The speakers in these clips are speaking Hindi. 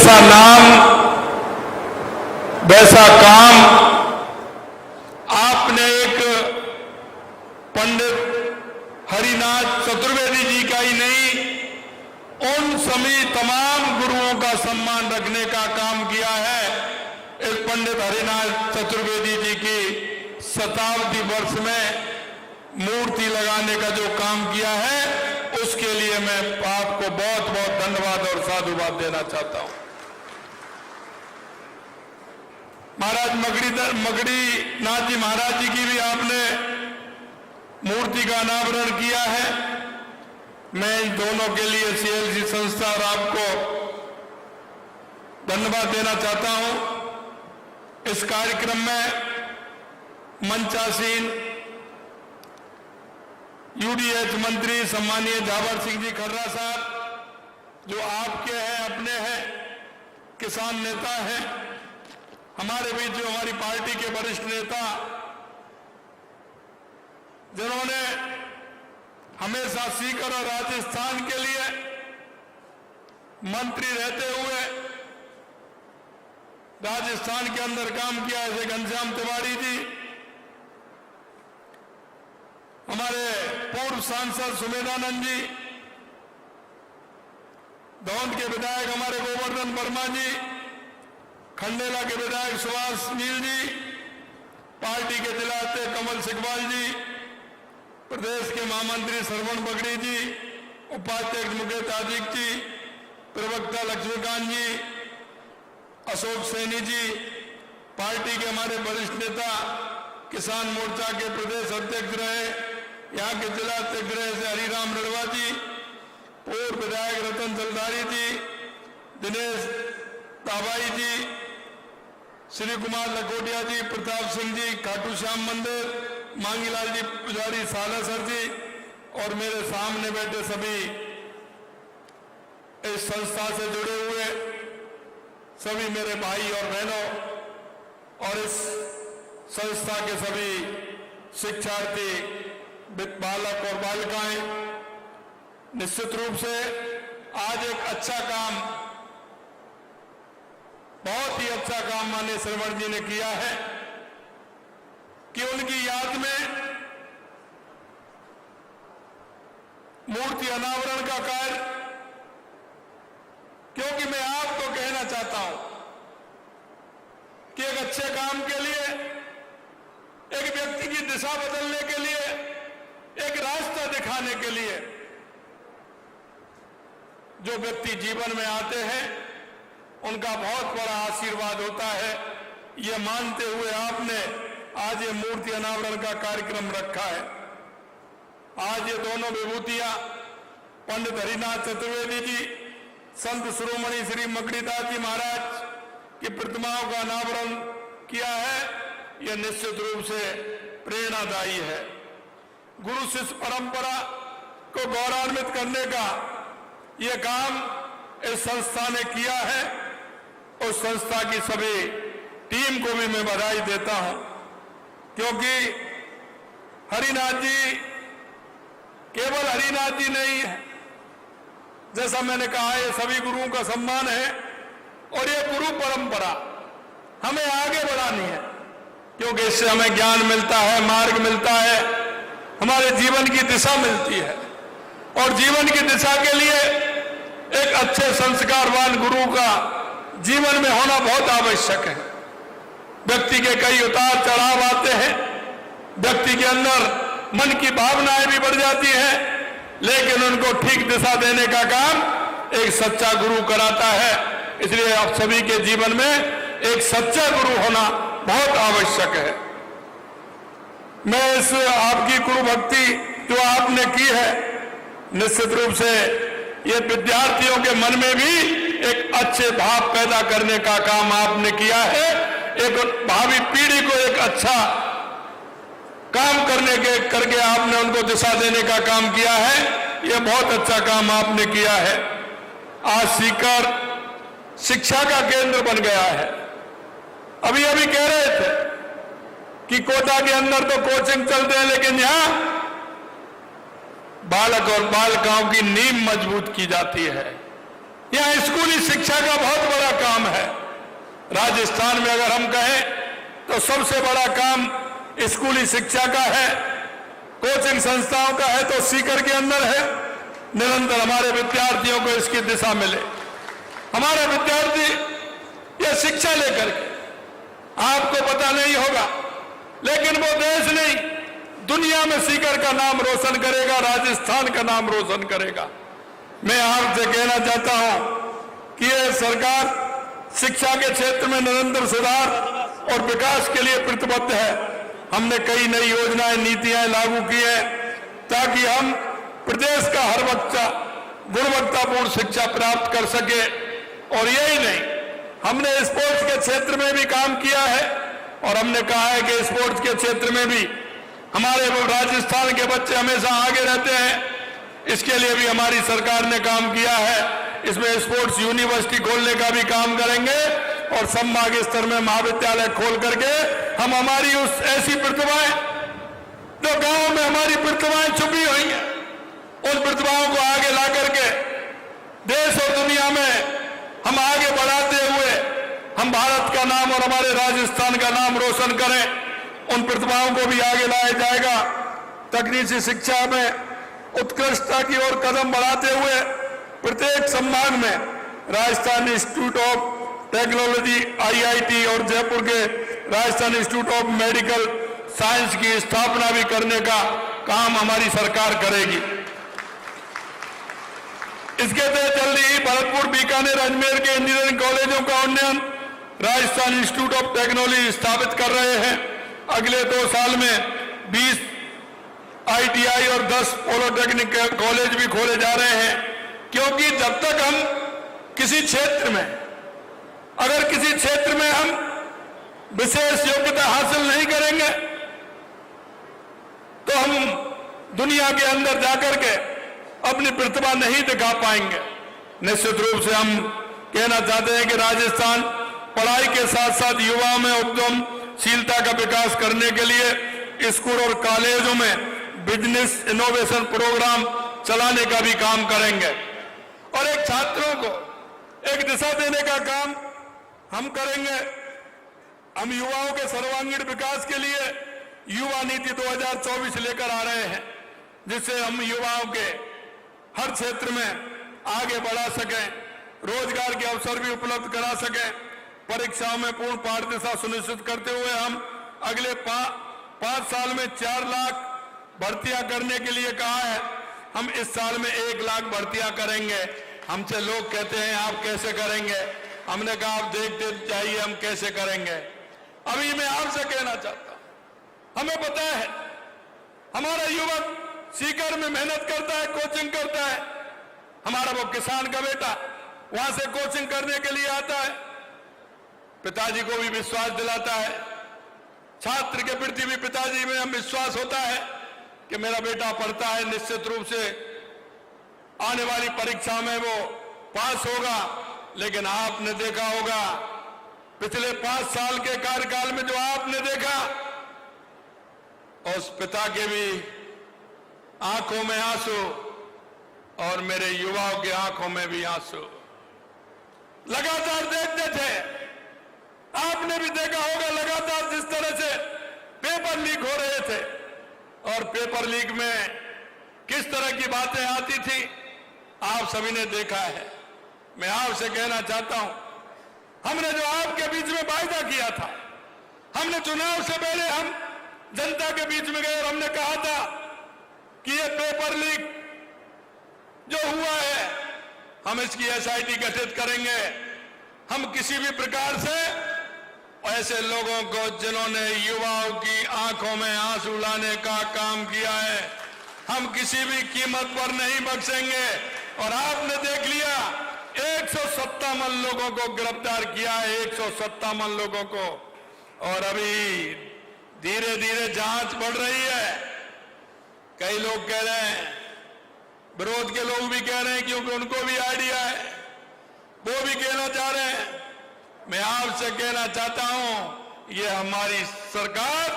जैसा नाम वैसा काम आपने एक पंडित हरिनाथ चतुर्वेदी जी का ही नहीं, उन सभी तमाम गुरुओं का सम्मान रखने का काम किया है। इस पंडित हरिनाथ चतुर्वेदी जी की शताब्दी वर्ष में मूर्ति लगाने का जो काम किया है, उसके लिए मैं आपको बहुत बहुत धन्यवाद और साधुवाद देना चाहता हूं। महाराज मगड़ी नाथ जी महाराज जी की भी आपने मूर्ति का अनावरण किया है। मैं इन दोनों के लिए सीएलसी संस्था और आपको धन्यवाद देना चाहता हूं। इस कार्यक्रम में मंचासीन यूडीएच मंत्री सम्मानीय जावर सिंह जी खर्रा साहब, जो आपके हैं, अपने हैं, किसान नेता हैं, हमारे बीच जो हमारी पार्टी के वरिष्ठ नेता, जिन्होंने हमेशा सीकर और राजस्थान के लिए मंत्री रहते हुए राजस्थान के अंदर काम किया, ऐसे घनश्याम तिवारी जी, हमारे पूर्व सांसद सुमेधानंद जी, दौंद के विधायक हमारे गोवर्धन वर्मा जी, खंडेला के विधायक सुभाष नील जी, पार्टी के जिला अध्यक्ष कमल सिकवाल जी, प्रदेश के महामंत्री श्रवण बगड़ी जी, उपाध्यक्ष मुकेश आजिक जी, प्रवक्ता लक्ष्मीकांत जी, अशोक सैनी जी, पार्टी के हमारे वरिष्ठ नेता, किसान मोर्चा के प्रदेश अध्यक्ष रहे, यहाँ के जिला अध्यक्ष रहे से हरिराम रड़वा जी, पूर्व विधायक रतन जलधारी जी, दिनेश ताबाई जी, श्री कुमार लखोटिया जी, प्रताप सिंह जी, खाटू श्याम मंदिर, मांगीलाल जी पुजारी, सालासर जी, और मेरे सामने बैठे सभी इस संस्था से जुड़े हुए सभी मेरे भाई और बहनों, और इस संस्था के सभी शिक्षार्थी, बालक और बालिकाएं, निश्चित रूप से आज एक अच्छा काम, बहुत ही अच्छा काम माननीय श्रवण जी ने किया है कि उनकी याद में मूर्ति अनावरण का कार्य, क्योंकि मैं आपको कहना चाहता हूं कि एक अच्छे काम के लिए, एक व्यक्ति की दिशा बदलने के लिए, एक रास्ता दिखाने के लिए जो व्यक्ति जीवन में आते हैं, उनका बहुत बड़ा आशीर्वाद होता है। ये मानते हुए आपने आज ये मूर्ति अनावरण का कार्यक्रम रखा है। आज ये दोनों विभूतियां पंडित हरिनाथ चतुर्वेदी जी, संत शिरोमणि श्री मगड़ीदास जी महाराज की प्रतिमाओं का अनावरण किया है। यह निश्चित रूप से प्रेरणादायी है। गुरु शिष्य परंपरा को गौरवान्वित करने का यह काम इस संस्था ने किया है। उस संस्था की सभी टीम को भी मैं बधाई देता हूं, क्योंकि हरिनाथ जी केवल हरिनाथ जी नहीं है, जैसा मैंने कहा, ये सभी गुरुओं का सम्मान है और ये गुरु परंपरा हमें आगे बढ़ानी है, क्योंकि इससे हमें ज्ञान मिलता है, मार्ग मिलता है, हमारे जीवन की दिशा मिलती है। और जीवन की दिशा के लिए एक अच्छे संस्कारवान गुरु का जीवन में होना बहुत आवश्यक है। व्यक्ति के कई उतार चढ़ाव आते हैं, व्यक्ति के अंदर मन की भावनाएं भी बढ़ जाती हैं, लेकिन उनको ठीक दिशा देने का काम एक सच्चा गुरु कराता है। इसलिए आप सभी के जीवन में एक सच्चा गुरु होना बहुत आवश्यक है। मैं इस आपकी गुरु भक्ति जो आपने की है, निश्चित रूप से ये विद्यार्थियों के मन में भी एक अच्छे भाव पैदा करने का काम आपने किया है। एक भावी पीढ़ी को एक अच्छा काम करके आपने उनको दिशा देने का काम किया है। यह बहुत अच्छा काम आपने किया है। आज सीकर शिक्षा का केंद्र बन गया है। अभी कह रहे थे कि कोटा के अंदर तो कोचिंग चलते हैं, लेकिन यहां बालक और बालिकाओं की नींव मजबूत की जाती है। यहां स्कूली शिक्षा का बहुत बड़ा काम है। राजस्थान में अगर हम कहें तो सबसे बड़ा काम स्कूली शिक्षा का है, कोचिंग संस्थाओं का है तो सीकर के अंदर है। निरंतर हमारे विद्यार्थियों को इसकी दिशा मिले। हमारे विद्यार्थी यह शिक्षा लेकर के, आपको पता नहीं होगा लेकिन वो देश नहीं दुनिया में सीकर का नाम रोशन करेगा, राजस्थान का नाम रोशन करेगा। मैं आपसे कहना चाहता हूं कि यह सरकार शिक्षा के क्षेत्र में निरंतर सुधार और विकास के लिए प्रतिबद्ध है। हमने कई नई योजनाएं, नीतियां लागू की है ताकि हम प्रदेश का हर बच्चा गुणवत्तापूर्ण शिक्षा प्राप्त कर सके। और यही नहीं, हमने स्पोर्ट्स के क्षेत्र में भी काम किया है और हमने कहा है कि स्पोर्ट्स के क्षेत्र में भी हमारे राजस्थान के बच्चे हमेशा आगे रहते हैं। इसके लिए भी हमारी सरकार ने काम किया है। इसमें स्पोर्ट्स यूनिवर्सिटी खोलने का भी काम करेंगे और संभाग स्तर में महाविद्यालय खोल करके हम हमारी उस ऐसी प्रतिभाएं जो गांव में हमारी प्रतिभाएं छुपी हुई हैं, उन प्रतिभाओं को आगे ला करके देश और दुनिया में हम आगे बढ़ाते हुए हम भारत का नाम और हमारे राजस्थान का नाम रोशन करें। उन प्रतिभाओं को भी आगे लाया जाएगा। तकनीकी शिक्षा में उत्कृष्टता की ओर कदम बढ़ाते हुए प्रत्येक संभाग में Rajasthan institute of technology IIT और जयपुर के Rajasthan institute of medical science की स्थापना भी करने का काम हमारी सरकार करेगी। इसके तहत जल्दी ही भरतपुर, बीकानेर, अजमेर के इंजीनियरिंग कॉलेजों का उन्नयन राजस्थान इंस्टीट्यूट ऑफ टेक्नोलॉजी स्थापित कर रहे हैं। अगले 2 साल में 20 ITI और 10 पॉलिटेक्निक कॉलेज भी खोले जा रहे हैं, क्योंकि जब तक हम किसी क्षेत्र में, अगर किसी क्षेत्र में हम विशेष योग्यता हासिल नहीं करेंगे तो हम दुनिया के अंदर जाकर के अपनी प्रतिभा नहीं दिखा पाएंगे। निश्चित रूप से हम कहना चाहते हैं कि राजस्थान पढ़ाई के साथ साथ युवाओं में उद्यमशीलता का विकास करने के लिए स्कूल और कॉलेजों में बिजनेस इनोवेशन प्रोग्राम चलाने का भी काम करेंगे और एक छात्रों को एक दिशा देने का काम हम करेंगे। हम युवाओं के सर्वांगीण विकास के लिए युवा नीति 2024 लेकर आ रहे हैं, जिससे हम युवाओं के हर क्षेत्र में आगे बढ़ा सकें, रोजगार के अवसर भी उपलब्ध करा सकें। परीक्षाओं में पूर्ण पारदर्शिता सुनिश्चित करते हुए हम अगले 5 साल में 4 लाख भर्तियां करने के लिए कहा है। हम इस साल में 1 लाख भर्तियां करेंगे। हमसे लोग कहते हैं आप कैसे करेंगे, हमने कहा आप देखते जाइए हम कैसे करेंगे। अभी मैं आपसे कहना चाहता हूं, हमें पता है हमारा युवक सीकर में मेहनत करता है, कोचिंग करता है। हमारा वो किसान का बेटा वहां से कोचिंग करने के लिए आता है, पिताजी को भी विश्वास दिलाता है। छात्र के प्रति भी पिताजी में हम विश्वास होता है कि मेरा बेटा पढ़ता है, निश्चित रूप से आने वाली परीक्षा में वो पास होगा। लेकिन आपने देखा होगा पिछले 5 साल के कार्यकाल में जो आपने देखा, उस पिता के भी आंखों में आंसू और मेरे युवाओं की आंखों में भी आंसू लगातार देखते थे। आपने भी देखा होगा लगातार जिस तरह से पेपर लीक हो रहे थे और पेपर लीक में किस तरह की बातें आती थी, आप सभी ने देखा है। मैं आपसे कहना चाहता हूं, हमने जो आपके बीच में वायदा किया था, हमने चुनाव से पहले हम जनता के बीच में गए और हमने कहा था कि ये पेपर लीक जो हुआ है हम इसकी SIT गठित करेंगे। हम किसी भी प्रकार से ऐसे लोगों को जिन्होंने युवाओं की आंखों में आंसू लाने का काम किया है, हम किसी भी कीमत पर नहीं बख्शेंगे। और आपने देख लिया 157 लोगों को गिरफ्तार किया है, 157 लोगों को। और अभी धीरे धीरे जांच बढ़ रही है। कई लोग कह रहे हैं, विरोध के लोग भी कह रहे हैं, क्योंकि उनको भी आइडिया है, वो भी कहना चाह रहे हैं। मैं आपसे कहना चाहता हूं, ये हमारी सरकार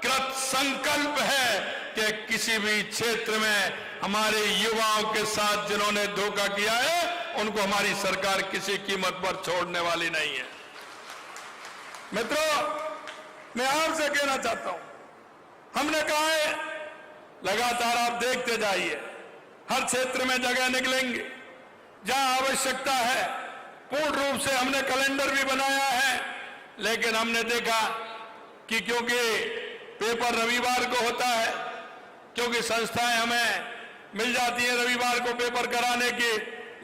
कृत संकल्प है कि किसी भी क्षेत्र में हमारे युवाओं के साथ जिन्होंने धोखा किया है उनको हमारी सरकार किसी कीमत पर छोड़ने वाली नहीं है। मित्रों, मैं आपसे कहना चाहता हूं, हमने कहा है लगातार आप देखते जाइए, हर क्षेत्र में जगह निकलेंगे जहां आवश्यकता है। पूर्ण रूप से हमने कैलेंडर भी बनाया है, लेकिन हमने देखा कि क्योंकि पेपर रविवार को होता है, क्योंकि संस्थाएं हमें मिल जाती हैं रविवार को पेपर कराने की,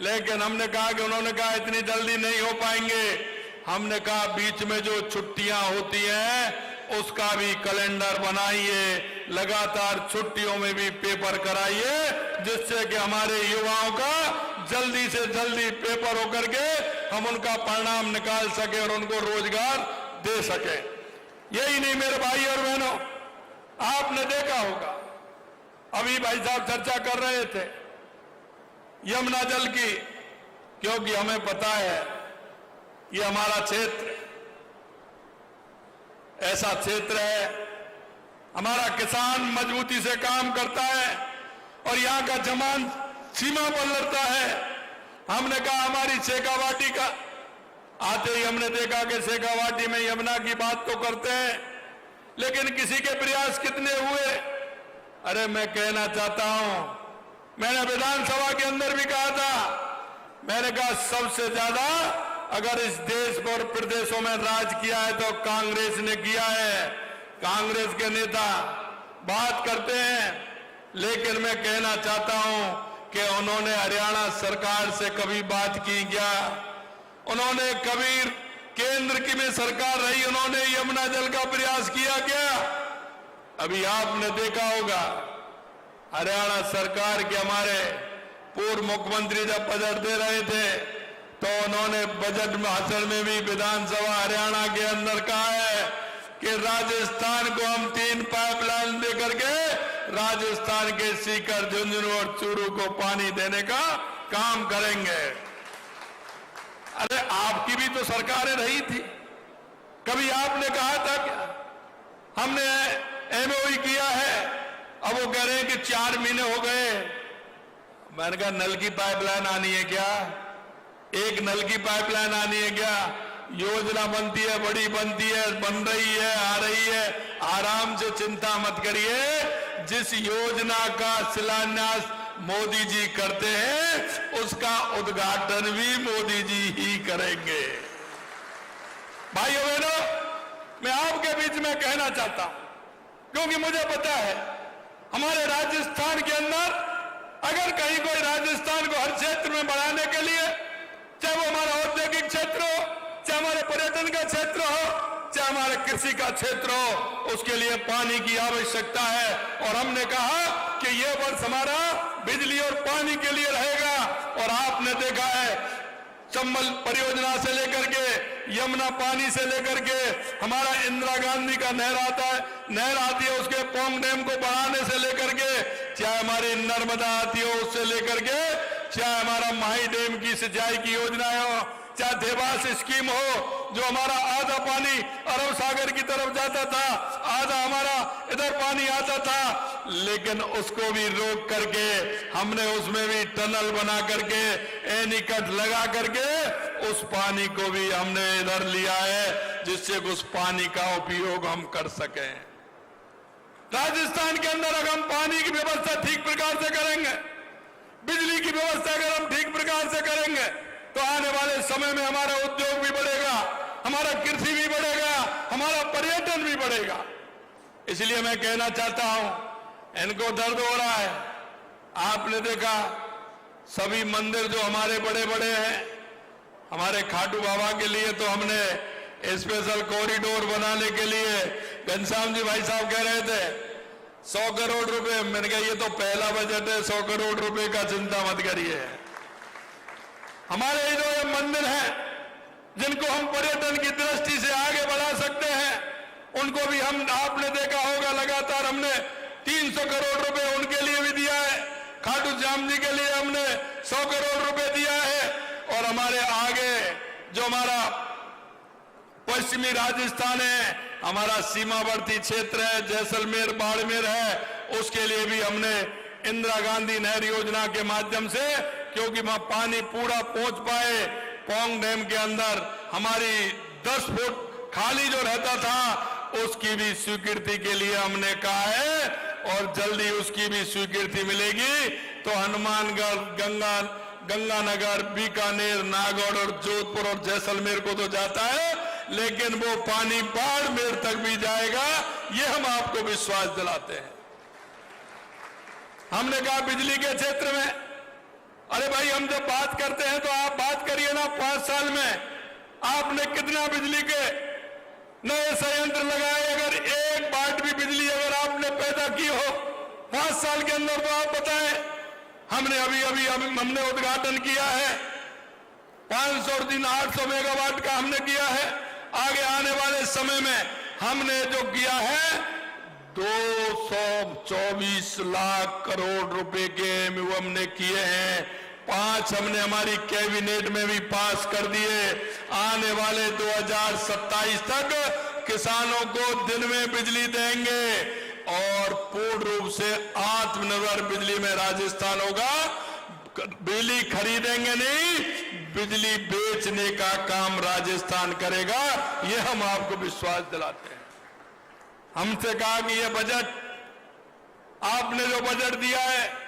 लेकिन हमने कहा कि उन्होंने कहा इतनी जल्दी नहीं हो पाएंगे। हमने कहा बीच में जो छुट्टियां होती हैं उसका भी कैलेंडर बनाइए, लगातार छुट्टियों में भी पेपर कराइए, जिससे कि हमारे युवाओं का जल्दी से जल्दी पेपर होकर के हम उनका परिणाम निकाल सके और उनको रोजगार दे सके। यही नहीं मेरे भाई और बहनों, आपने देखा होगा, अभी भाई साहब चर्चा कर रहे थे यमुना जल की, क्योंकि हमें पता है ये हमारा क्षेत्र ऐसा क्षेत्र है, हमारा किसान मजबूती से काम करता है और यहाँ का जवान सीमा पर लड़ता है। हमने कहा हमारी शेखावाटी का, आते ही हमने देखा कि शेखावाटी में यमुना की बात तो करते हैं, लेकिन किसी के प्रयास कितने हुए? अरे मैं कहना चाहता हूं, मैंने विधानसभा के अंदर भी कहा था, मैंने कहा सबसे ज्यादा अगर इस देश और प्रदेशों में राज किया है तो कांग्रेस ने किया है। कांग्रेस के नेता बात करते हैं, लेकिन मैं कहना चाहता हूं कि उन्होंने हरियाणा सरकार से कभी बात की क्या? उन्होंने कभी केंद्र की में सरकार रही, उन्होंने यमुना जल का प्रयास किया क्या? अभी आपने देखा होगा हरियाणा सरकार के हमारे पूर्व मुख्यमंत्री जब बजट दे रहे थे तो उन्होंने बजट भाषण में भी विधानसभा हरियाणा के अंदर कहा है कि राजस्थान को हम 3 पाइपलाइन दे करके राजस्थान के सीकर, झुंझुनू और चूरू को पानी देने का काम करेंगे। अरे आपकी भी तो सरकारें रही थी, कभी आपने कहा था क्या? हमने एमओयू किया है, अब वो कह रहे हैं कि 4 महीने हो गए। मैंने कहा नल की पाइपलाइन आनी है क्या? एक नल की पाइपलाइन आनी है क्या? योजना बनती है, बड़ी बनती है, बन रही है, आ रही है, आराम से चिंता मत करिए। जिस योजना का शिलान्यास मोदी जी करते हैं उसका उद्घाटन भी मोदी जी ही करेंगे। भाइयों बहनों, मैं आपके बीच में कहना चाहता हूं, क्योंकि मुझे पता है हमारे राजस्थान के अंदर अगर कहीं कोई राजस्थान को हर क्षेत्र में बढ़ाने के लिए, चाहे वो हमारा औद्योगिक क्षेत्र हो, चाहे हमारे पर्यटन का क्षेत्र हो, चाहे हमारे कृषि का क्षेत्र हो, उसके लिए पानी की आवश्यकता है। और हमने कहा कि ये वर्ष हमारा बिजली और पानी के लिए रहेगा। और आपने देखा है चंबल परियोजना से लेकर के, यमुना पानी से लेकर के, हमारा इंदिरा गांधी का नहर आती है उसके पोंग डैम को बढ़ाने से लेकर के, चाहे हमारी नर्मदा आती हो उससे लेकर के, चाहे हमारा माही डैम की सिंचाई की योजनाएं हो, चाहे देवास स्कीम हो, जो हमारा आधा पानी अरब सागर की तरफ जाता था, आधा हमारा इधर पानी आता था, लेकिन उसको भी रोक करके हमने उसमें भी टनल बना करके एनीकट लगा करके उस पानी को भी हमने इधर लिया है, जिससे उस पानी का उपयोग हम कर सकें। राजस्थान के अंदर अगर हम पानी की व्यवस्था ठीक प्रकार से करेंगे, बिजली की व्यवस्था अगर हम ठीक प्रकार से करेंगे, तो आने वाले समय में हमारा उद्योग भी बढ़ेगा, हमारा कृषि भी बढ़ेगा, हमारा पर्यटन भी बढ़ेगा। इसलिए मैं कहना चाहता हूं, इनको दर्द हो रहा है। आपने देखा सभी मंदिर जो हमारे बड़े बड़े हैं, हमारे खाटू बाबा के लिए तो हमने स्पेशल कॉरिडोर बनाने के लिए, घनश्याम जी भाई साहब कह रहे थे 100 करोड़ रुपए, मैंने कहा ये तो पहला बजट है, 100 करोड़ रुपए का चिंता मत करिए। हमारे जो ये मंदिर हैं जिनको हम पर्यटन की दृष्टि से आगे बढ़ा सकते हैं, उनको भी हम, आपने देखा होगा लगातार हमने 300 करोड़ रुपए उनके लिए भी दिया है, खाटू श्याम जी के लिए हमने 100 करोड़ रुपए दिया है। और हमारे आगे जो हमारा पश्चिमी राजस्थान है, हमारा सीमावर्ती क्षेत्र है, जैसलमेर बाड़मेर है, उसके लिए भी हमने इंदिरा गांधी नहर योजना के माध्यम से क्योंकि वहां पानी पूरा पहुंच पाए। पौंग डैम के अंदर हमारी 10 फुट खाली जो रहता था उसकी भी स्वीकृति के लिए हमने कहा है और जल्दी उसकी भी स्वीकृति मिलेगी। तो हनुमानगढ़, गंगानगर, बीकानेर, नागौर और जोधपुर और जैसलमेर को तो जाता है, लेकिन वो पानी बाड़मेर तक भी जाएगा, ये हम आपको विश्वास दिलाते हैं। हमने कहा बिजली के क्षेत्र में, अरे भाई हम जब बात करते हैं तो आप बात करिए ना, 5 साल में आपने कितना बिजली के नए संयंत्र लगाए। अगर एक वाट भी बिजली अगर आपने पैदा की हो 5 साल के अंदर तो आप बताएं। हमने हमने उद्घाटन किया है 500 और 800 मेगावाट का हमने किया है। आगे आने वाले समय में हमने जो किया है 224 लाख करोड़ रुपए के एमयू हमने किए हैं। 5 हमने हमारी कैबिनेट में भी पास कर दिए। आने वाले 2027 तक किसानों को दिन में बिजली देंगे और पूर्ण रूप से आत्मनिर्भर बिजली में राजस्थान होगा। बिजली खरीदेंगे नहीं, बिजली बेचने का काम राजस्थान करेगा, ये हम आपको विश्वास दिलाते हैं। हमसे कहा कि ये बजट, आपने जो बजट दिया है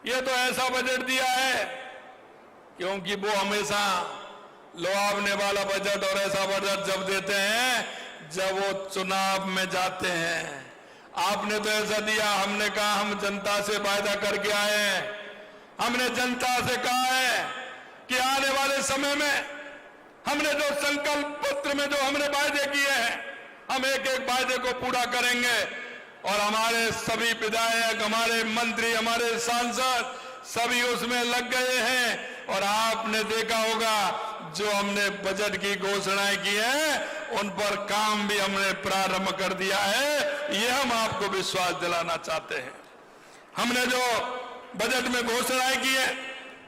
ये तो ऐसा बजट दिया है, क्योंकि वो हमेशा लुभावने वाला बजट और ऐसा बजट जब देते हैं जब वो चुनाव में जाते हैं। आपने तो ऐसा दिया, हमने कहा हम जनता से वायदा करके आए हैं। हमने जनता से कहा है कि आने वाले समय में हमने जो संकल्प पत्र में जो हमने वायदे किए हैं, हम एक एक वायदे को पूरा करेंगे। और हमारे सभी विधायक, हमारे मंत्री, हमारे सांसद सभी उसमें लग गए हैं। और आपने देखा होगा जो हमने बजट की घोषणाएं की हैं उन पर काम भी हमने प्रारंभ कर दिया है। ये हम आपको विश्वास दिलाना चाहते हैं। हमने जो बजट में घोषणाएं की है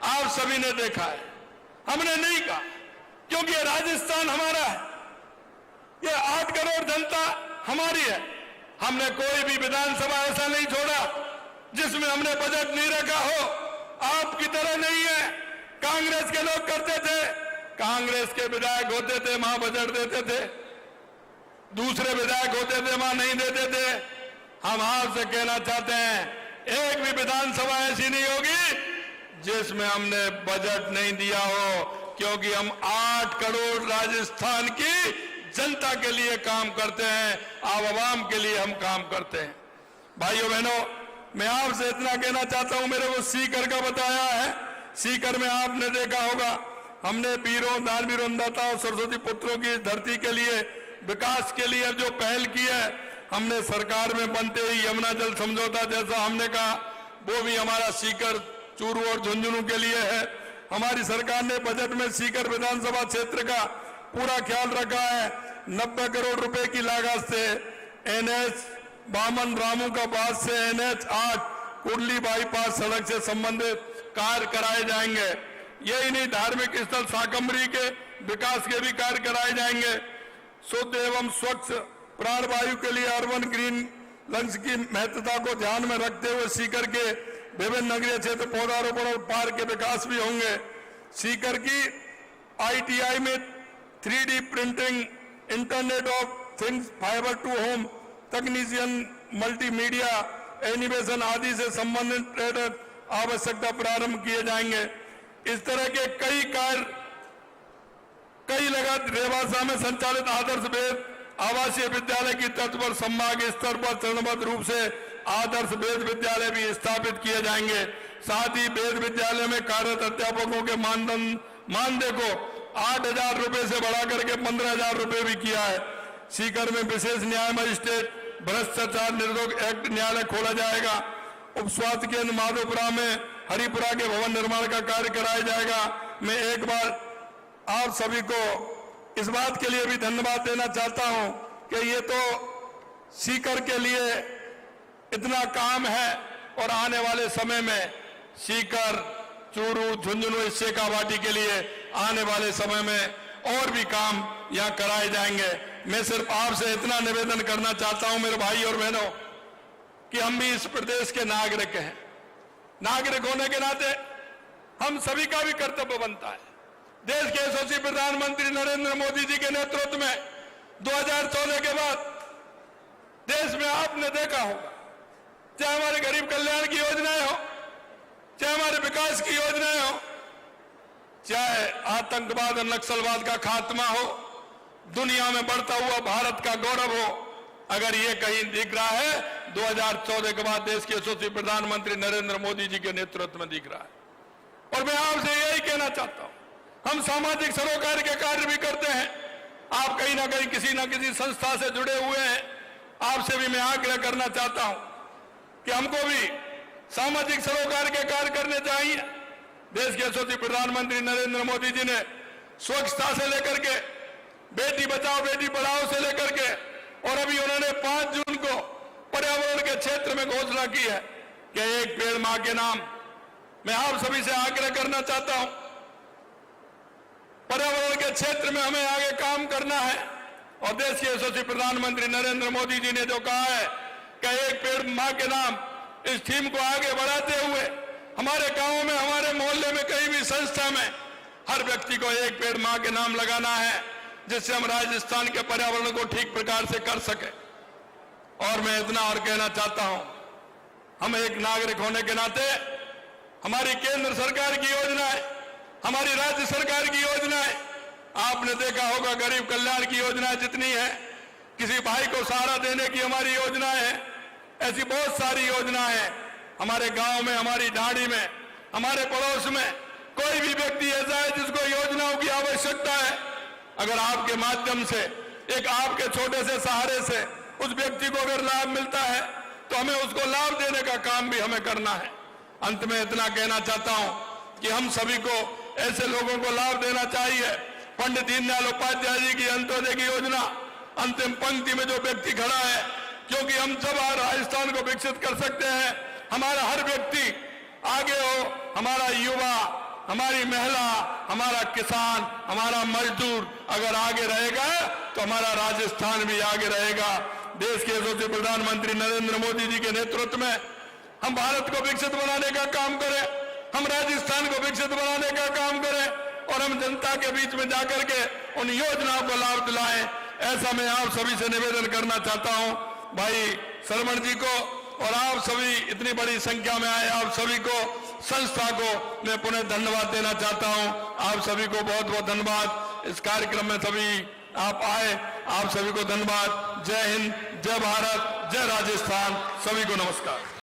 आप सभी ने देखा है। हमने नहीं कहा, क्योंकि ये राजस्थान हमारा है, ये 8 करोड़ जनता हमारी है। हमने कोई भी विधानसभा ऐसा नहीं छोड़ा जिसमें हमने बजट नहीं रखा हो। आपकी तरह नहीं है, कांग्रेस के लोग करते थे, कांग्रेस के विधायक होते थे वहां बजट देते थे, दूसरे विधायक होते थे वहां नहीं देते थे। हम आपसे कहना चाहते हैं एक भी विधानसभा ऐसी नहीं होगी जिसमें हमने बजट नहीं दिया हो, क्योंकि हम 8 करोड़ राजस्थान की जनता के लिए काम करते हैं, आवाम के लिए हम काम करते हैं। भाइयों बहनों, मैं आपसे इतना कहना चाहता हूं, मेरे को सीकर का बताया है। सीकर में आपने देखा होगा हमने वीरों, दानवीरों, अन्नदाता और सरस्वती पुत्रों की धरती के लिए, विकास के लिए जो पहल की है, हमने सरकार में बनते ही यमुना जल समझौता जैसा हमने कहा वो भी हमारा सीकर, चूरू और झुंझुनू के लिए है। हमारी सरकार ने बजट में सीकर विधानसभा क्षेत्र का पूरा ख्याल रखा है। 90 करोड़ रुपए की लागत से NH 52 रामू का पास से NH 8 कुर्ली बाईपास सड़क से संबंधित कार्य कराए जाएंगे। यही नहीं, धार्मिक स्थल शाकंभरी के विकास के भी कार्य कराए जाएंगे। शुद्ध एवं स्वच्छ प्राणवायु के लिए अर्बन ग्रीन लंग्स की महत्वता को ध्यान में रखते हुए सीकर के विभिन्न नगरीय क्षेत्र पौधारोपण और पार्क के विकास भी होंगे। सीकर की ITI में 3D printing, internet of things, fibre to home, technician, multimedia, animation आदि से संबंधित आवश्यकता प्रारंभ किए जाएंगे। इस तरह के कई कार्य, कई लगातार रेवासा में संचालित आदर्श वेद आवासीय विद्यालय की तर्ज पर संभाग स्तर पर चरणबद्ध रूप से आदर्श वेद विद्यालय भी स्थापित किए जाएंगे। साथ ही वेद विद्यालय में कार्यरत अध्यापकों के मानदेय को 8,000 रुपए से बढ़ाकर के 15,000 रुपए भी किया है। सीकर में विशेष न्याय मजिस्ट्रेट भ्रष्टाचार निरोधक एक्ट न्यायालय खोला जाएगा। उप स्वास्थ्य केंद्र माधोपुरा में हरिपुरा के भवन निर्माण का कार्य कराया जाएगा। मैं एक बार आप सभी को इस बात के लिए भी धन्यवाद देना चाहता हूं कि ये तो सीकर के लिए इतना काम है और आने वाले समय में सीकर, चूरू, झुंझुनू, शेखावाटी के लिए आने वाले समय में और भी काम यहां कराए जाएंगे। मैं सिर्फ आपसे इतना निवेदन करना चाहता हूं मेरे भाई और बहनों कि हम भी इस प्रदेश के नागरिक हैं। नागरिक होने के नाते हम सभी का भी कर्तव्य बनता है। देश के यशस्वी प्रधानमंत्री नरेंद्र मोदी जी के नेतृत्व में 2014 के बाद देश में आपने देखा होगा, चाहे हमारे गरीब कल्याण की योजनाएं हो, चाहे हमारे विकास की योजनाएं हो, चाहे आतंकवाद और नक्सलवाद का खात्मा हो, दुनिया में बढ़ता हुआ भारत का गौरव हो, अगर ये कहीं दिख रहा है 2014 के बाद देश के यशस्वी प्रधानमंत्री नरेंद्र मोदी जी के नेतृत्व में दिख रहा है। और मैं आपसे यही कहना चाहता हूं, हम सामाजिक सरोकार के कार्य भी करते हैं, आप कहीं ना कहीं किसी न किसी संस्था से जुड़े हुए हैं, आपसे भी मैं आग्रह करना चाहता हूं कि हमको भी सामाजिक सरोकार के कार्य करने चाहिए। देश के यशस्वी प्रधानमंत्री नरेंद्र मोदी जी ने स्वच्छता से लेकर के बेटी बचाओ बेटी पढ़ाओ से लेकर के, और अभी उन्होंने 5 जून को पर्यावरण के क्षेत्र में घोषणा की है कि एक पेड़ मां के नाम। मैं आप सभी से आग्रह करना चाहता हूं, पर्यावरण के क्षेत्र में हमें आगे काम करना है। और देश के यशस्वी प्रधानमंत्री नरेंद्र मोदी जी ने जो कहा है कि एक पेड़ मां के नाम, इस थीम को आगे बढ़ाते हुए हमारे गांवों में, हमारे मोहल्ले में, कहीं भी संस्था में हर व्यक्ति को एक पेड़ मां के नाम लगाना है, जिससे हम राजस्थान के पर्यावरण को ठीक प्रकार से कर सके। और मैं इतना और कहना चाहता हूं, हम एक नागरिक होने के नाते हमारी केंद्र सरकार की योजनाएं, हमारी राज्य सरकार की योजनाएं, आपने देखा होगा गरीब कल्याण की योजनाएं जितनी है, किसी भाई को सहारा देने की हमारी योजनाएं हैं, ऐसी बहुत सारी योजनाएं हैं। हमारे गांव में, हमारी ढाणी में, हमारे पड़ोस में कोई भी व्यक्ति ऐसा है जिसको योजनाओं की आवश्यकता है, अगर आपके माध्यम से, एक आपके छोटे से सहारे से उस व्यक्ति को अगर लाभ मिलता है तो हमें उसको लाभ देने का काम भी हमें करना है। अंत में इतना कहना चाहता हूं कि हम सभी को ऐसे लोगों को लाभ देना चाहिए। पंडित दीनदयाल उपाध्याय जी की अंत्योदय की योजना, अंतिम पंक्ति में जो व्यक्ति खड़ा है, क्योंकि हम जब राजस्थान को विकसित कर सकते हैं, हमारा हर व्यक्ति आगे हो, हमारा युवा, हमारी महिला, हमारा किसान, हमारा मजदूर अगर आगे रहेगा तो हमारा राजस्थान भी आगे रहेगा। देश के यशस्वी प्रधानमंत्री नरेंद्र मोदी जी के नेतृत्व में हम भारत को विकसित बनाने का काम करें, हम राजस्थान को विकसित बनाने का काम करें, और हम जनता के बीच में जाकर के उन योजनाओं को लाभ दिलाएं। ऐसा मैं आप सभी से निवेदन करना चाहता हूं। भाई सरवण जी को और आप सभी इतनी बड़ी संख्या में आए आप सभी को, संस्था को मैं पुनः धन्यवाद देना चाहता हूं। आप सभी को बहुत बहुत धन्यवाद। इस कार्यक्रम में सभी आप आए, आप सभी को धन्यवाद। जय हिंद, जय भारत, जय राजस्थान, सभी को नमस्कार।